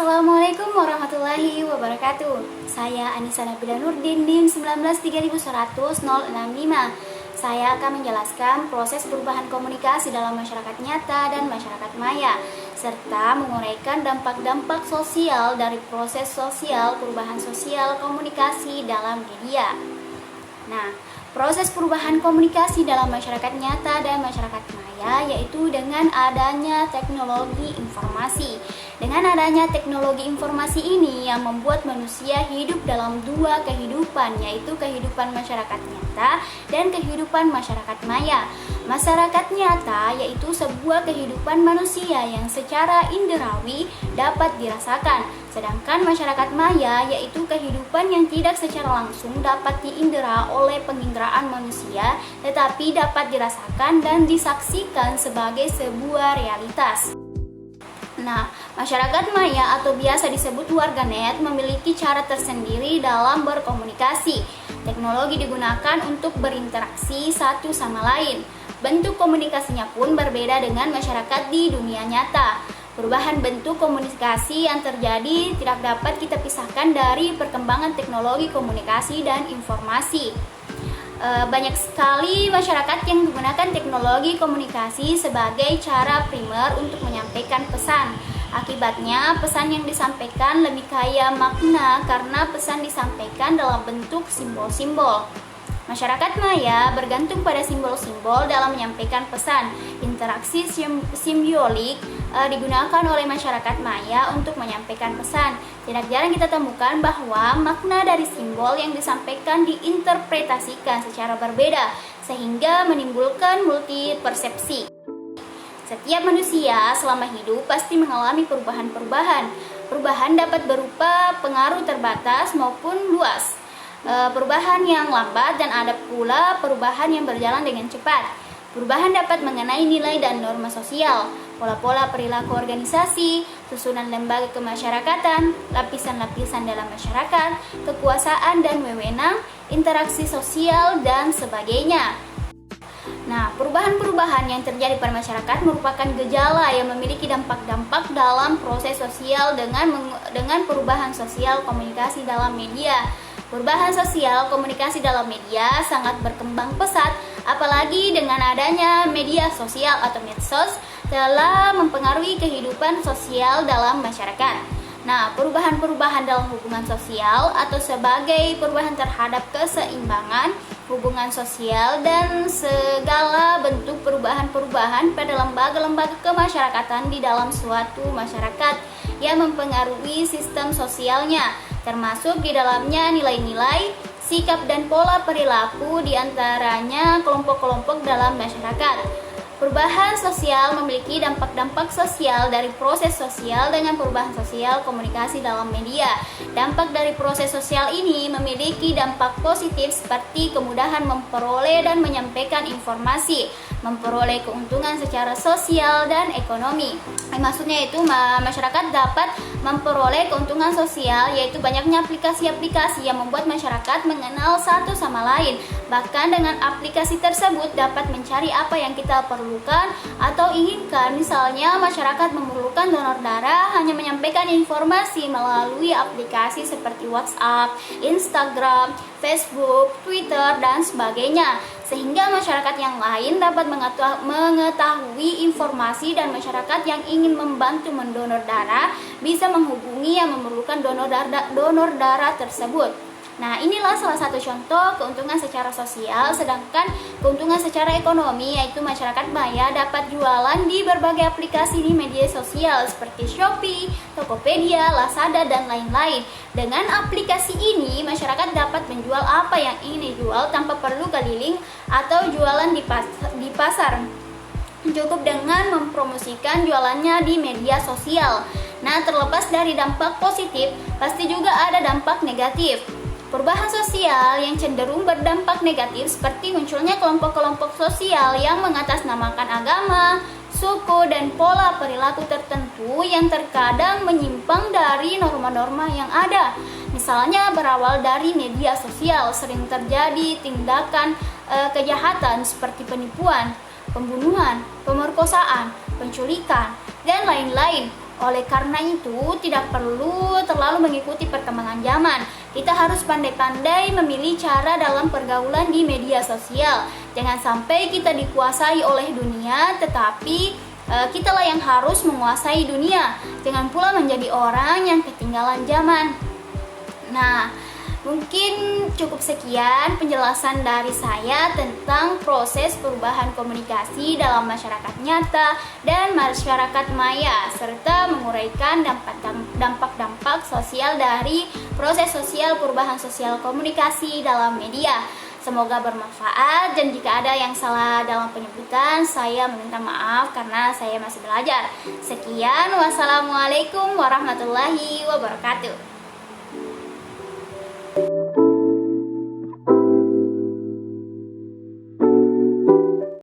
Assalamualaikum warahmatullahi wabarakatuh. Saya Anissa Nabila Nurdin NIM 19310065. Saya akan menjelaskan proses perubahan komunikasi dalam masyarakat nyata dan masyarakat maya, serta menguraikan dampak-dampak sosial dari proses sosial perubahan sosial komunikasi dalam media. Nah, proses perubahan komunikasi dalam masyarakat nyata dan masyarakat maya yaitu dengan adanya teknologi informasi. Dengan adanya teknologi informasi ini yang membuat manusia hidup dalam dua kehidupan, yaitu kehidupan masyarakat nyata dan kehidupan masyarakat maya. Masyarakat nyata yaitu sebuah kehidupan manusia yang secara inderawi dapat dirasakan, sedangkan masyarakat maya yaitu kehidupan yang tidak secara langsung dapat diindera oleh penginderaan manusia, tetapi dapat dirasakan dan disaksikan sebagai sebuah realitas. Nah, masyarakat maya atau biasa disebut warganet memiliki cara tersendiri dalam berkomunikasi. Teknologi digunakan untuk berinteraksi satu sama lain. Bentuk komunikasinya pun berbeda dengan masyarakat di dunia nyata. Perubahan bentuk komunikasi yang terjadi tidak dapat kita pisahkan dari perkembangan teknologi komunikasi dan informasi. Banyak sekali masyarakat yang menggunakan teknologi komunikasi sebagai cara primer untuk menyampaikan pesan. Akibatnya, pesan yang disampaikan lebih kaya makna karena pesan disampaikan dalam bentuk simbol-simbol. Masyarakat maya bergantung pada simbol-simbol dalam menyampaikan pesan. Interaksi simbiolik digunakan oleh masyarakat maya untuk menyampaikan pesan. Tidak jarang kita temukan bahwa makna dari simbol yang disampaikan diinterpretasikan secara berbeda, sehingga menimbulkan multi persepsi. Setiap manusia selama hidup pasti mengalami perubahan-perubahan. Perubahan dapat berupa pengaruh terbatas maupun luas. Perubahan yang lambat dan ada pula perubahan yang berjalan dengan cepat. Perubahan dapat mengenai nilai dan norma sosial, pola-pola perilaku organisasi, susunan lembaga kemasyarakatan, lapisan-lapisan dalam masyarakat, kekuasaan dan wewenang, interaksi sosial, dan sebagainya. Nah, perubahan-perubahan yang terjadi pada masyarakat merupakan gejala yang memiliki dampak-dampak dalam proses sosial dengan perubahan sosial komunikasi dalam media. Perubahan sosial komunikasi dalam media sangat berkembang pesat, apalagi dengan adanya media sosial atau medsos telah mempengaruhi kehidupan sosial dalam masyarakat. Nah, perubahan-perubahan dalam hubungan sosial atau sebagai perubahan terhadap keseimbangan hubungan sosial dan segala bentuk perubahan-perubahan pada lembaga-lembaga kemasyarakatan di dalam suatu masyarakat yang mempengaruhi sistem sosialnya, termasuk di dalamnya nilai-nilai, sikap dan pola perilaku di antaranya kelompok-kelompok dalam masyarakat. Perubahan sosial memiliki dampak-dampak sosial dari proses sosial dengan perubahan sosial komunikasi dalam media. Dampak dari proses sosial ini memiliki dampak positif seperti kemudahan memperoleh dan menyampaikan informasi, memperoleh keuntungan secara sosial dan ekonomi. Maksudnya itu masyarakat dapat memperoleh keuntungan sosial, yaitu banyaknya aplikasi-aplikasi yang membuat masyarakat mengenal satu sama lain. Bahkan dengan aplikasi tersebut dapat mencari apa yang kita perlukan atau inginkan. Misalnya masyarakat memerlukan donor darah, hanya menyampaikan informasi melalui aplikasi seperti WhatsApp, Instagram, Facebook, Twitter, dan sebagainya, sehingga masyarakat yang lain dapat mengetahui informasi dan masyarakat yang ingin membantu mendonor darah bisa menghubungi yang memerlukan donor darah tersebut. Nah, inilah salah satu contoh keuntungan secara sosial, sedangkan keuntungan secara ekonomi yaitu masyarakat maya dapat jualan di berbagai aplikasi di media sosial seperti Shopee, Tokopedia, Lazada, dan lain-lain. Dengan aplikasi ini, masyarakat dapat menjual apa yang ingin dijual tanpa perlu keliling atau jualan di pasar. Cukup dengan mempromosikan jualannya di media sosial. Nah, terlepas dari dampak positif, pasti juga ada dampak negatif. Perubahan sosial yang cenderung berdampak negatif seperti munculnya kelompok-kelompok sosial yang mengatasnamakan agama, suku, dan pola perilaku tertentu yang terkadang menyimpang dari norma-norma yang ada. Misalnya berawal dari media sosial, sering terjadi tindakan kejahatan seperti penipuan, pembunuhan, pemerkosaan, penculikan, dan lain-lain. Oleh karena itu, tidak perlu terlalu mengikuti perkembangan zaman. Kita harus pandai-pandai memilih cara dalam pergaulan di media sosial. Jangan sampai kita dikuasai oleh dunia, tetapi kitalah yang harus menguasai dunia. Jangan pula menjadi orang yang ketinggalan zaman. Nah, mungkin cukup sekian penjelasan dari saya tentang proses perubahan komunikasi dalam masyarakat nyata dan masyarakat maya, serta menguraikan dampak-dampak sosial dari proses sosial perubahan sosial komunikasi dalam media. Semoga bermanfaat, dan jika ada yang salah dalam penyebutan, saya meminta maaf karena saya masih belajar. Sekian, wassalamualaikum warahmatullahi wabarakatuh.